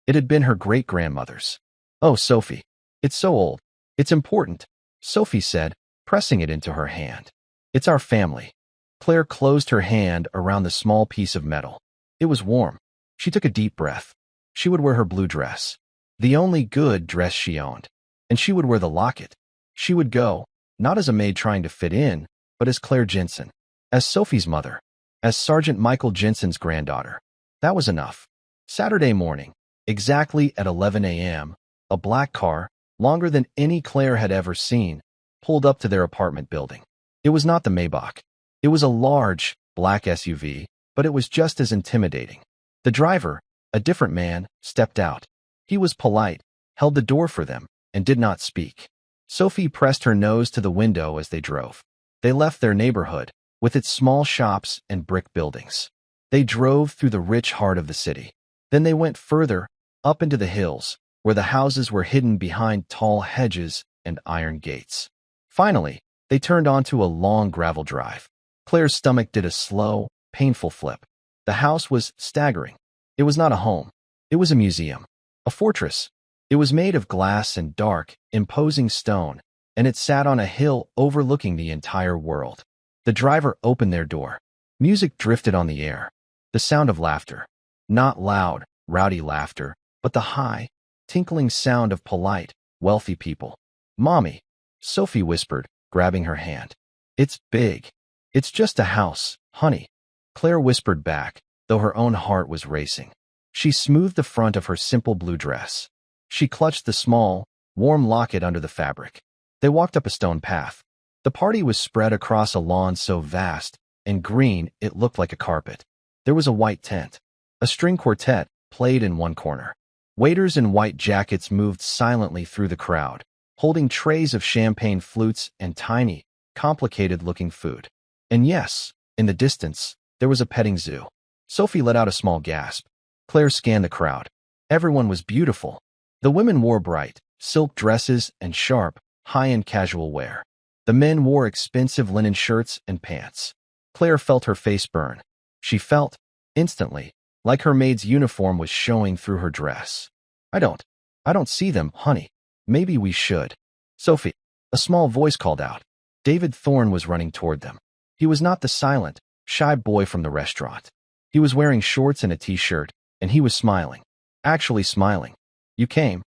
It had been her great-grandmother's. Oh, Sophie. It's so old. It's important, Sophie said, pressing it into her hand. It's our family. Claire closed her hand around the small piece of metal. It was warm. She took a deep breath. She would wear her blue dress, the only good dress she owned, and she would wear the locket. She would go, not as a maid trying to fit in, but as Claire Jensen, as Sophie's mother, as Sergeant Michael Jensen's granddaughter. That was enough. Saturday morning, exactly at 11 a.m., a black car, longer than any Claire had ever seen, pulled up to their apartment building. It was not the Maybach. It was a large, black SUV, but it was just as intimidating. The driver, a different man, stepped out. He was polite, held the door for them, and did not speak. Sophie pressed her nose to the window as they drove. They left their neighborhood, with its small shops and brick buildings. They drove through the rich heart of the city. Then they went further, up into the hills, where the houses were hidden behind tall hedges and iron gates. Finally, they turned onto a long gravel drive. Claire's stomach did a slow, painful flip. The house was staggering. It was not a home. It was a museum. A fortress. It was made of glass and dark, imposing stone, and it sat on a hill overlooking the entire world. The driver opened their door. Music drifted on the air. The sound of laughter. Not loud, rowdy laughter, but the high, tinkling sound of polite, wealthy people. Mommy, Sophie whispered, grabbing her hand. It's big. It's just a house, honey. Claire whispered back, though her own heart was racing. She smoothed the front of her simple blue dress. She clutched the small, warm locket under the fabric. They walked up a stone path. The party was spread across a lawn so vast and green it looked like a carpet. There was a white tent. A string quartet played in one corner. Waiters in white jackets moved silently through the crowd, holding trays of champagne flutes and tiny, complicated-looking food. And yes, in the distance, there was a petting zoo. Sophie let out a small gasp. Claire scanned the crowd. Everyone was beautiful. The women wore bright, silk dresses and sharp, high-end casual wear. The men wore expensive linen shirts and pants. Claire felt her face burn. She felt, instantly, like her maid's uniform was showing through her dress. I don't see them, honey. Maybe we should. Sophie, a small voice called out. David Thorne was running toward them. He was not the silent, shy boy from the restaurant. He was wearing shorts and a t-shirt, and he was smiling. Actually smiling. You came.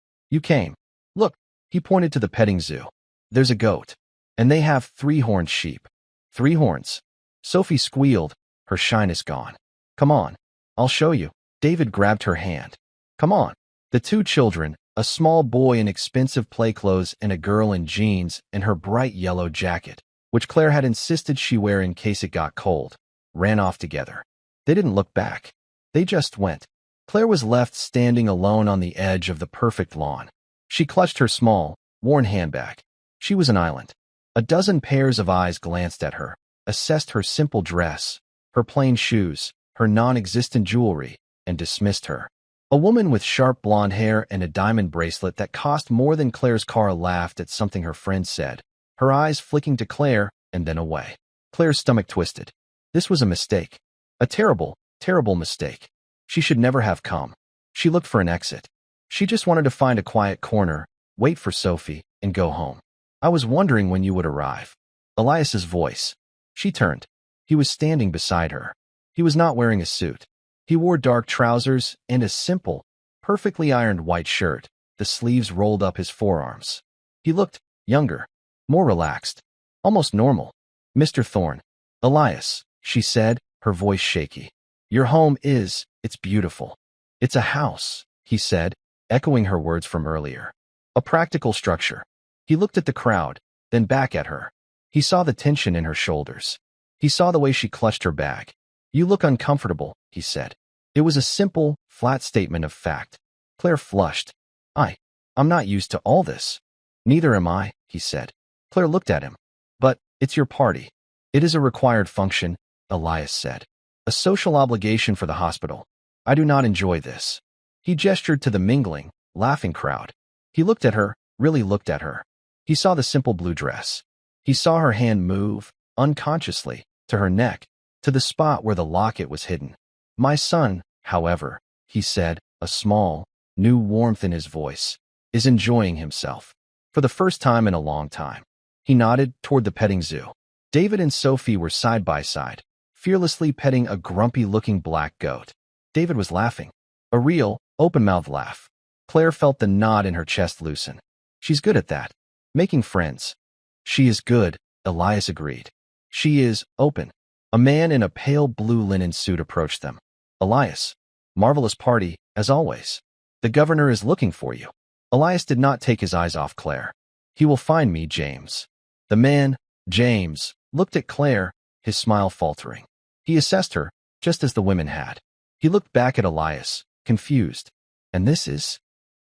Look, he pointed to the petting zoo. There's a goat. And they have 3 horned sheep. 3 horns. Sophie squealed, her shyness gone. Come on. I'll show you. David grabbed her hand. Come on. The 2 children, a small boy in expensive play clothes and a girl in jeans and her bright yellow jacket, which Claire had insisted she wear in case it got cold, ran off together. They didn't look back. They just went. Claire was left standing alone on the edge of the perfect lawn. She clutched her small, worn handbag. She was an island. A dozen pairs of eyes glanced at her, assessed her simple dress, her plain shoes, her non-existent jewelry, and dismissed her. A woman with sharp blonde hair and a diamond bracelet that cost more than Claire's car laughed at something her friend said, her eyes flicking to Claire and then away. Claire's stomach twisted. This was a mistake. A terrible, terrible mistake. She should never have come. She looked for an exit. She just wanted to find a quiet corner, wait for Sophie, and go home. I was wondering when you would arrive. Elias's voice. She turned. He was standing beside her. He was not wearing a suit. He wore dark trousers and a simple, perfectly ironed white shirt, the sleeves rolled up his forearms. He looked younger, more relaxed, almost normal. Mr. Thorne. Elias, she said, her voice shaky. Your home it's beautiful. It's a house, he said, echoing her words from earlier. A practical structure. He looked at the crowd, then back at her. He saw the tension in her shoulders. He saw the way she clutched her bag. You look uncomfortable, he said. It was a simple, flat statement of fact. Claire flushed. I'm not used to all this. Neither am I, he said. Claire looked at him. But it's your party. It is a required function, Elias said. A social obligation for the hospital. I do not enjoy this. He gestured to the mingling, laughing crowd. He looked at her, really looked at her. He saw the simple blue dress. He saw her hand move, unconsciously, to her neck, to the spot where the locket was hidden. My son, however, he said, a small, new warmth in his voice, is enjoying himself. For the first time in a long time. He nodded toward the petting zoo. David and Sophie were side by side, fearlessly petting a grumpy-looking black goat. David was laughing. A real, open-mouthed laugh. Claire felt the knot in her chest loosen. She's good at that. Making friends. She is good, Elias agreed. She is open. A man in a pale blue linen suit approached them. Elias. Marvelous party, as always. The governor is looking for you. Elias did not take his eyes off Claire. He will find me, James. The man, James, looked at Claire, his smile faltering. He assessed her, just as the women had. He looked back at Elias, confused. And this is?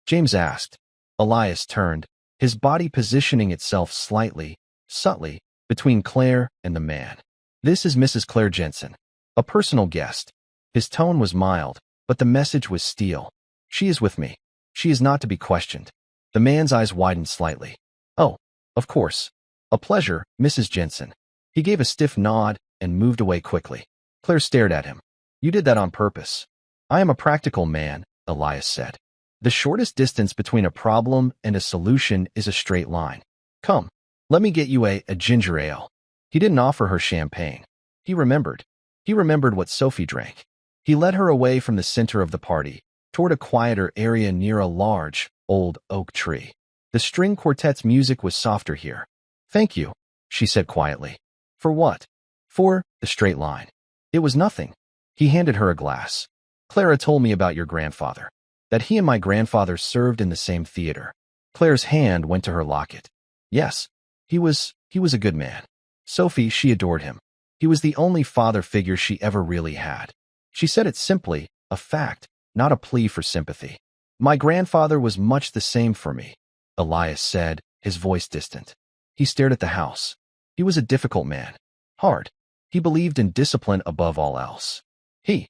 James asked. Elias turned, his body positioning itself slightly, subtly, between Claire and the man. This is Mrs. Claire Jensen, a personal guest. His tone was mild, but the message was steel. She is with me. She is not to be questioned. The man's eyes widened slightly. Oh, of course. A pleasure, Mrs. Jensen. He gave a stiff nod and moved away quickly. Claire stared at him. You did that on purpose. I am a practical man, Elias said. The shortest distance between a problem and a solution is a straight line. Come, let me get you a ginger ale. He didn't offer her champagne. He remembered. He remembered what Sophie drank. He led her away from the center of the party, toward a quieter area near a large, old oak tree. The string quartet's music was softer here. Thank you, she said quietly. For what? For the straight line. It was nothing. He handed her a glass. Clara told me about your grandfather. That he and my grandfather served in the same theater. Claire's hand went to her locket. Yes, he was a good man. Sophie, she adored him. He was the only father figure she ever really had. She said it simply, a fact, not a plea for sympathy. My grandfather was much the same for me, Elias said, his voice distant. He stared at the house. He was a difficult man. Hard. He believed in discipline above all else. He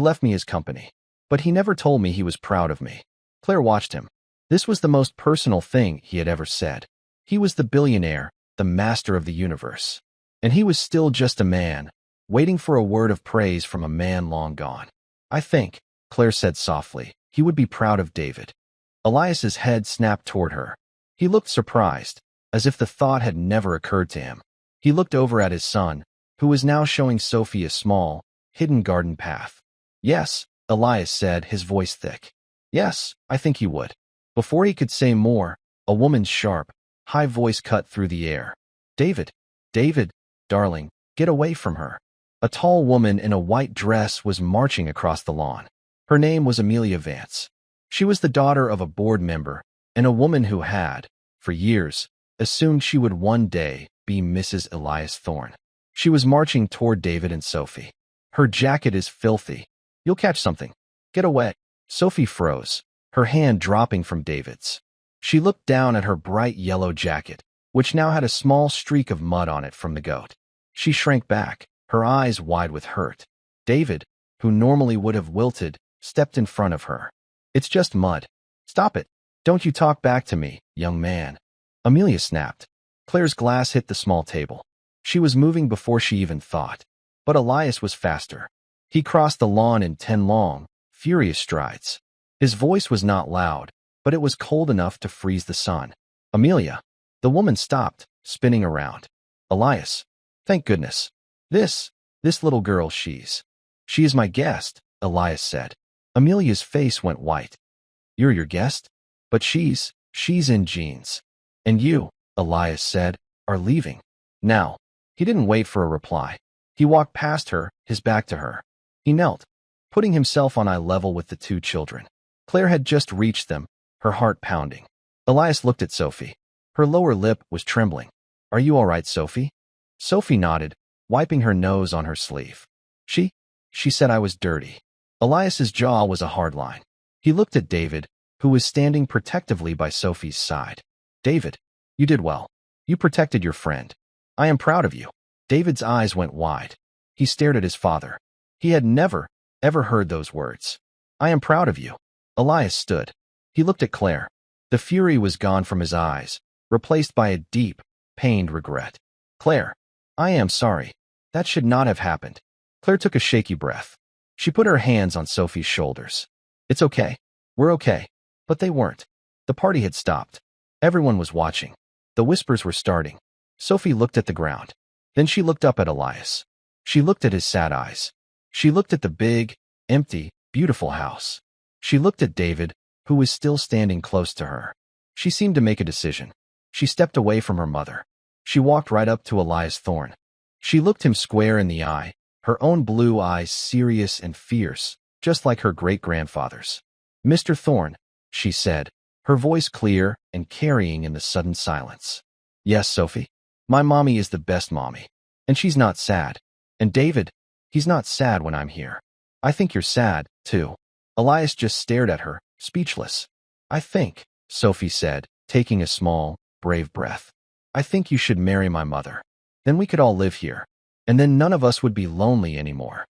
left me his company. But he never told me he was proud of me. Claire watched him. This was the most personal thing he had ever said. He was the billionaire, the master of the universe. And he was still just a man, waiting for a word of praise from a man long gone. I think, Claire said softly, he would be proud of David. Elias's head snapped toward her. He looked surprised, as if the thought had never occurred to him. He looked over at his son, who was now showing Sophie a small, hidden garden path. Yes, Elias said, his voice thick. Yes, I think he would. Before he could say more, a woman's sharp, high voice cut through the air. David, darling, get away from her. A tall woman in a white dress was marching across the lawn. Her name was Amelia Vance. She was the daughter of a board member and a woman who had, for years, assumed she would one day be Mrs. Elias Thorne. She was marching toward David and Sophie. Her jacket is filthy. You'll catch something. Get away. Sophie froze, her hand dropping from David's. She looked down at her bright yellow jacket, which now had a small streak of mud on it from the goat. She shrank back, her eyes wide with hurt. David, who normally would have wilted, stepped in front of her. It's just mud. Stop it. Don't you talk back to me, young man. Amelia snapped. Claire's glass hit the small table. She was moving before she even thought. But Elias was faster. He crossed the lawn in 10 long, furious strides. His voice was not loud, but it was cold enough to freeze the sun. Amelia. The woman stopped, spinning around. Elias. Thank goodness. This little girl, she is my guest, Elias said. Amelia's face went white. You're your guest? But she's in jeans. And you, Elias said, are leaving. Now. He didn't wait for a reply. He walked past her, his back to her. He knelt, putting himself on eye level with the two children. Claire had just reached them, her heart pounding. Elias looked at Sophie. Her lower lip was trembling. Are you all right, Sophie? Sophie nodded, wiping her nose on her sleeve. She said I was dirty. Elias's jaw was a hard line. He looked at David, who was standing protectively by Sophie's side. David, you did well. You protected your friend. I am proud of you. David's eyes went wide. He stared at his father. He had never, ever heard those words. I am proud of you. Elias stood. He looked at Claire. The fury was gone from his eyes, replaced by a deep, pained regret. Claire, I am sorry. That should not have happened. Claire took a shaky breath. She put her hands on Sophie's shoulders. It's okay. We're okay. But they weren't. The party had stopped. Everyone was watching. The whispers were starting. Sophie looked at the ground. Then she looked up at Elias. She looked at his sad eyes. She looked at the big, empty, beautiful house. She looked at David, who was still standing close to her. She seemed to make a decision. She stepped away from her mother. She walked right up to Elias Thorne. She looked him square in the eye, her own blue eyes serious and fierce, just like her great-grandfather's. Mr. Thorne, she said, her voice clear and carrying in the sudden silence. Yes, Sophie. My mommy is the best mommy. And she's not sad. And David, he's not sad when I'm here. I think you're sad, too. Elias just stared at her, speechless. I think, Sophie said, taking a small, brave breath. I think you should marry my mother. Then we could all live here. And then none of us would be lonely anymore.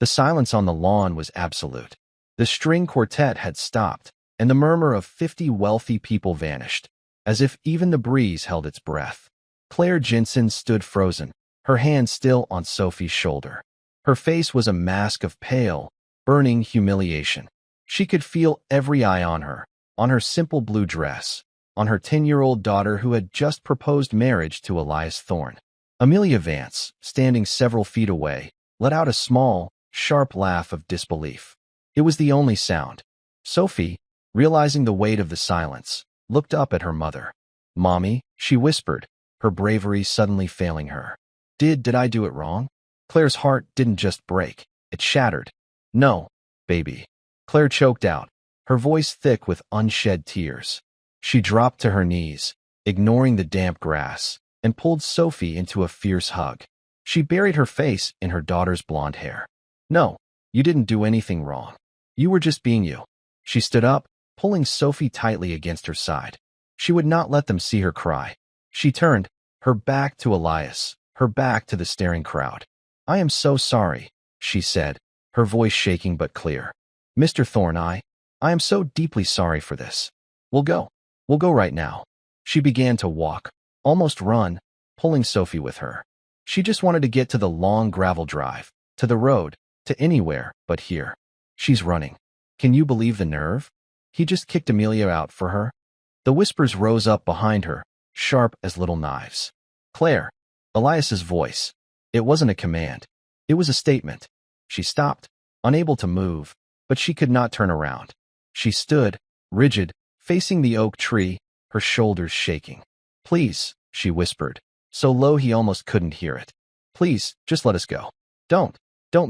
The silence on the lawn was absolute. The string quartet had stopped, and the murmur of 50 wealthy people vanished, as if even the breeze held its breath. Claire Jensen stood frozen, her hand still on Sophie's shoulder. Her face was a mask of pale, burning humiliation. She could feel every eye on her simple blue dress, on her 10-year-old daughter who had just proposed marriage to Elias Thorne. Amelia Vance, standing several feet away, let out a small, sharp laugh of disbelief. It was the only sound. Sophie, realizing the weight of the silence, looked up at her mother. Mommy, she whispered, her bravery suddenly failing her. Did I do it wrong? Claire's heart didn't just break, it shattered. No, baby. Claire choked out, her voice thick with unshed tears. She dropped to her knees, ignoring the damp grass, and pulled Sophie into a fierce hug. She buried her face in her daughter's blonde hair. No, you didn't do anything wrong. You were just being you. She stood up, pulling Sophie tightly against her side. She would not let them see her cry. She turned, her back to Elias, her back to the staring crowd. I am so sorry, she said, her voice shaking but clear. Mr. Thorne, I am so deeply sorry for this. We'll go right now. She began to walk, almost run, pulling Sophie with her. She just wanted to get to the long gravel drive, to the road, to anywhere but here. She's running. Can you believe the nerve? He just kicked Amelia out for her. The whispers rose up behind her, sharp as little knives. Claire, Elias's voice. It wasn't a command. It was a statement. She stopped, unable to move, but she could not turn around. She stood, rigid, facing the oak tree, her shoulders shaking. Please, she whispered, so low he almost couldn't hear it. Please, just let us go. Don't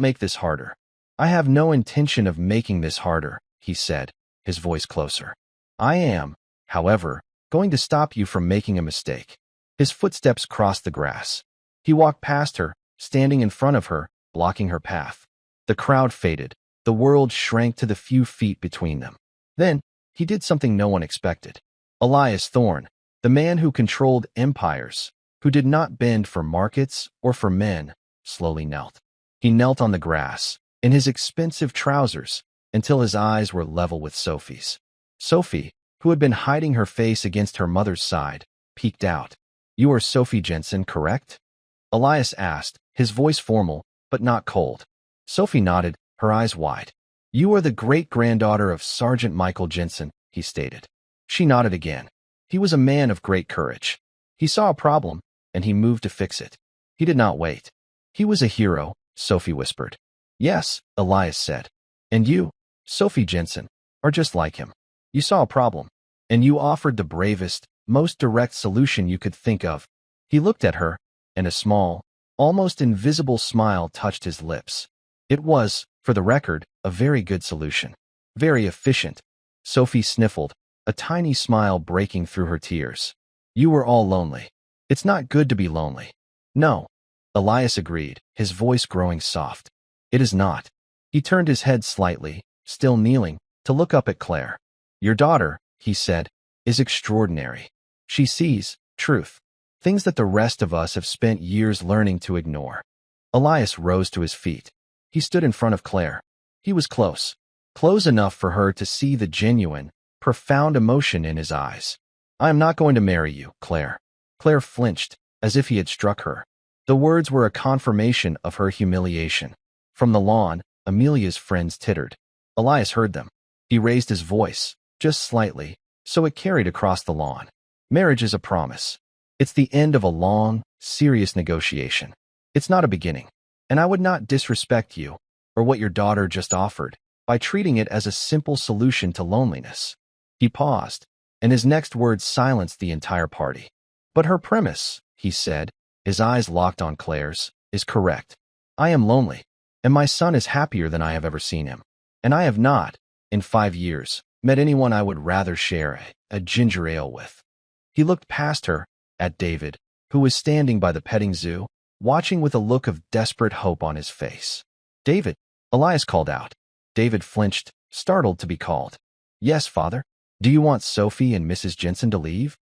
make this harder. I have no intention of making this harder, he said, his voice closer. I am, however, going to stop you from making a mistake. His footsteps crossed the grass. He walked past her, standing in front of her, blocking her path. The crowd faded. The world shrank to the few feet between them. Then, he did something no one expected. Elias Thorne, the man who controlled empires, who did not bend for markets or for men, slowly knelt. He knelt on the grass, in his expensive trousers, until his eyes were level with Sophie's. Sophie, who had been hiding her face against her mother's side, peeked out. "You are Sophie Jensen, correct?" Elias asked, his voice formal, but not cold. Sophie nodded, her eyes wide. "You are the great-granddaughter of Sergeant Michael Jensen," he stated. She nodded again. He was a man of great courage. He saw a problem, and he moved to fix it. He did not wait. "He was a hero," Sophie whispered. "Yes," Elias said. "And you, Sophie Jensen, are just like him. You saw a problem, and you offered the bravest, most direct solution you could think of." He looked at her, and a small, almost invisible smile touched his lips. It was, for the record, a very good solution. Very efficient. Sophie sniffled, a tiny smile breaking through her tears. "You were all lonely. It's not good to be lonely." "No," Elias agreed, his voice growing soft. "It is not." He turned his head slightly, still kneeling, to look up at Claire. "Your daughter," he said, "is extraordinary. She sees truth, things that the rest of us have spent years learning to ignore." Elias rose to his feet. He stood in front of Claire. He was close. Close enough for her to see the genuine, profound emotion in his eyes. "I am not going to marry you, Claire." Claire flinched, as if he had struck her. The words were a confirmation of her humiliation. From the lawn, Amelia's friends tittered. Elias heard them. He raised his voice, just slightly, so it carried across the lawn. "Marriage is a promise. It's the end of a long, serious negotiation. It's not a beginning. And I would not disrespect you, or what your daughter just offered, by treating it as a simple solution to loneliness." He paused, and his next words silenced the entire party. "But her premise," he said, his eyes locked on Claire's, "is correct. I am lonely, and my son is happier than I have ever seen him. And I have not, in 5 years, met anyone I would rather share a ginger ale with." He looked past her, at David, who was standing by the petting zoo, watching with a look of desperate hope on his face. "David," Elias called out. David flinched, startled to be called. "Yes, father. Do you want Sophie and Mrs. Jensen to leave?"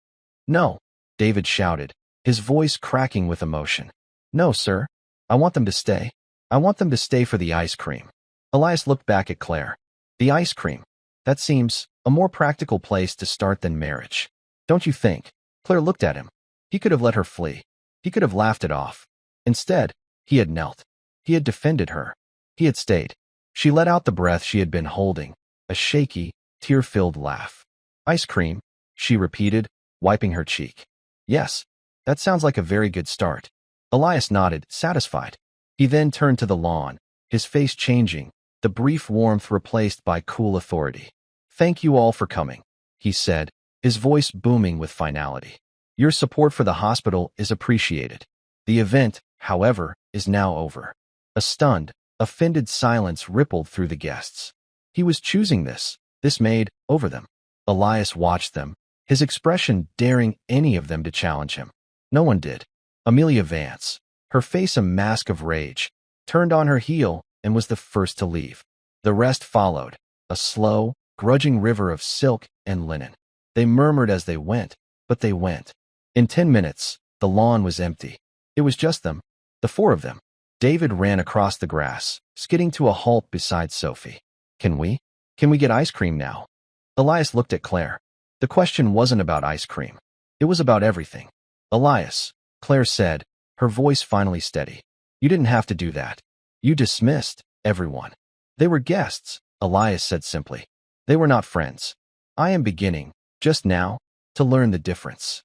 "No," David shouted, his voice cracking with emotion. "No, sir. I want them to stay. I want them to stay for the ice cream." Elias looked back at Claire. "The ice cream. That seems a more practical place to start than marriage. Don't you think?" Claire looked at him. He could have let her flee. He could have laughed it off. Instead, he had knelt. He had defended her. He had stayed. She let out the breath she had been holding, a shaky, tear-filled laugh. "Ice cream," she repeated, wiping her cheek. "Yes, that sounds like a very good start." Elias nodded, satisfied. He then turned to the lawn, his face changing, the brief warmth replaced by cool authority. "Thank you all for coming," he said, his voice booming with finality. "Your support for the hospital is appreciated. The event, however, is now over." A stunned, offended silence rippled through the guests. He was choosing this maid, over them. Elias watched them, his expression daring any of them to challenge him. No one did. Amelia Vance, her face a mask of rage, turned on her heel and was the first to leave. The rest followed, a slow, grudging river of silk and linen. They murmured as they went, but they went. In 10 minutes, the lawn was empty. It was just them, the 4 of them. David ran across the grass, skidding to a halt beside Sophie. Can we get ice cream now?" Elias looked at Claire. The question wasn't about ice cream. It was about everything. "Elias," Claire said, her voice finally steady. "You didn't have to do that. You dismissed everyone. They were guests," Elias said simply. "They were not friends. I am beginning, just now, to learn the difference."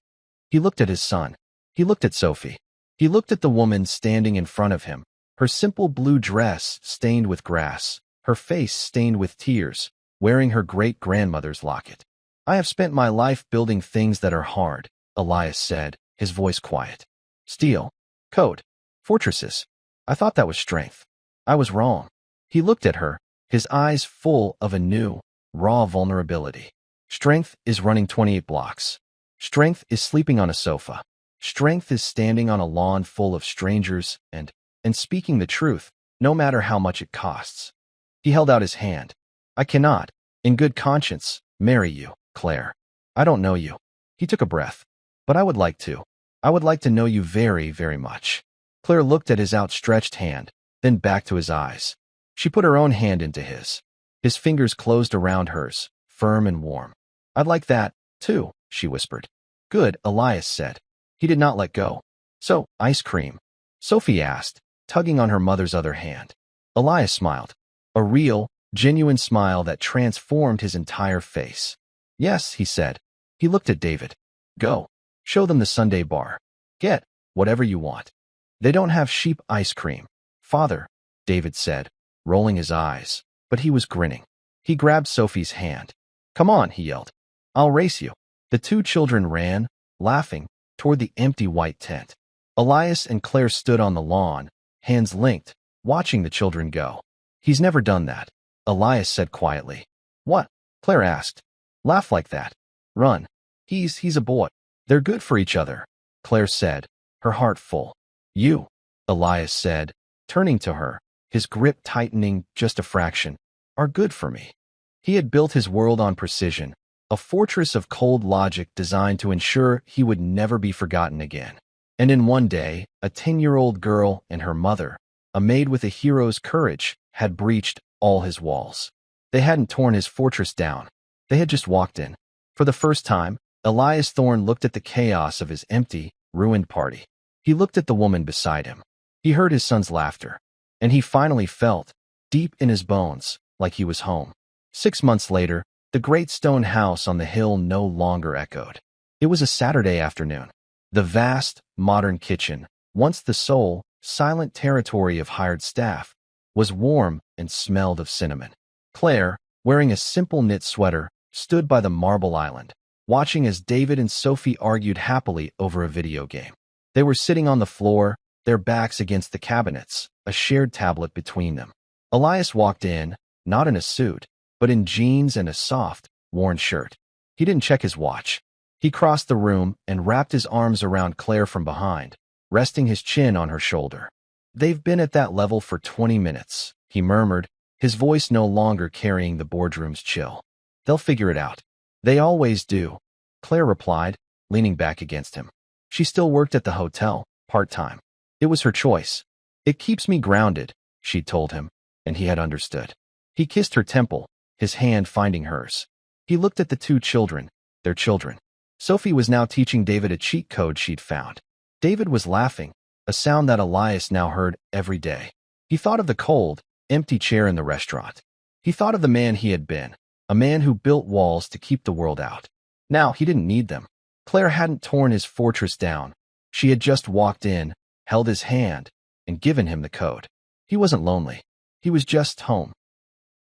He looked at his son. He looked at Sophie. He looked at the woman standing in front of him, her simple blue dress stained with grass, her face stained with tears, wearing her great-grandmother's locket. "I have spent my life building things that are hard," Elias said, his voice quiet. "Steel, code, fortresses. I thought that was strength. I was wrong." He looked at her, his eyes full of a new, raw vulnerability. "Strength is running 28 blocks. Strength is sleeping on a sofa. Strength is standing on a lawn full of strangers and speaking the truth, no matter how much it costs." He held out his hand. I cannot, in good conscience, marry you, Claire. I don't know you. He took a breath. But I would like to. I would like to know you very, very much. Claire looked at his outstretched hand, then back to his eyes. She put her own hand into his. His fingers closed around hers, firm and warm. I'd like that, too, she whispered. Good, Elias said. He did not let go. So, ice cream? Sophie asked, tugging on her mother's other hand. Elias smiled. A real, genuine smile that transformed his entire face. Yes, he said. He looked at David. Go. Show them the Sunday bar. Get whatever you want. They don't have sheep ice cream. Father, David said, rolling his eyes, but he was grinning. He grabbed Sophie's hand. Come on, he yelled. I'll race you. The two children ran, laughing, toward the empty white tent. Elias and Claire stood on the lawn, hands linked, watching the children go. He's never done that, Elias said quietly. What? Claire asked. Laugh like that. Run. He's a boy. They're good for each other, Claire said, her heart full. You, Elias said, turning to her, his grip tightening just a fraction, are good for me. He had built his world on precision, a fortress of cold logic designed to ensure he would never be forgotten again. And in one day, a 10-year-old girl and her mother, a maid with a hero's courage, had breached all his walls. They hadn't torn his fortress down. They had just walked in. For the first time, Elias Thorne looked at the chaos of his empty, ruined party. He looked at the woman beside him. He heard his son's laughter. And he finally felt, deep in his bones, like he was home. 6 months later, the great stone house on the hill no longer echoed. It was a Saturday afternoon. The vast, modern kitchen, once the sole, silent territory of hired staff, was warm and smelled of cinnamon. Claire, wearing a simple knit sweater, stood by the marble island, watching as David and Sophie argued happily over a video game. They were sitting on the floor, their backs against the cabinets, a shared tablet between them. Elias walked in, not in a suit, but in jeans and a soft, worn shirt. He didn't check his watch. He crossed the room and wrapped his arms around Claire from behind, resting his chin on her shoulder. They've been at that level for 20 minutes, he murmured, his voice no longer carrying the boardroom's chill. They'll figure it out. They always do, Claire replied, leaning back against him. She still worked at the hotel, part-time. It was her choice. It keeps me grounded, she told him, and he had understood. He kissed her temple, his hand finding hers. He looked at the two children, their children. Sophie was now teaching David a cheat code she'd found. David was laughing, a sound that Elias now heard every day. He thought of the cold, empty chair in the restaurant. He thought of the man he had been, a man who built walls to keep the world out. Now he didn't need them. Claire hadn't torn his fortress down. She had just walked in, held his hand, and given him the code. He wasn't lonely. He was just home.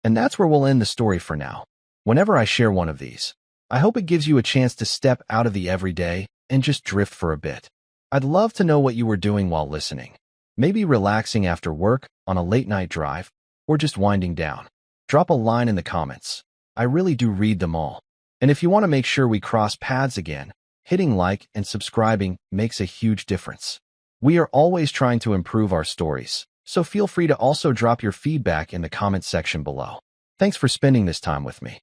And that's where we'll end the story for now. Whenever I share one of these, I hope it gives you a chance to step out of the everyday and just drift for a bit. I'd love to know what you were doing while listening. Maybe relaxing after work, on a late-night drive, or just winding down. Drop a line in the comments. I really do read them all. And if you want to make sure we cross paths again, hitting like and subscribing makes a huge difference. We are always trying to improve our stories, so feel free to also drop your feedback in the comment section below. Thanks for spending this time with me.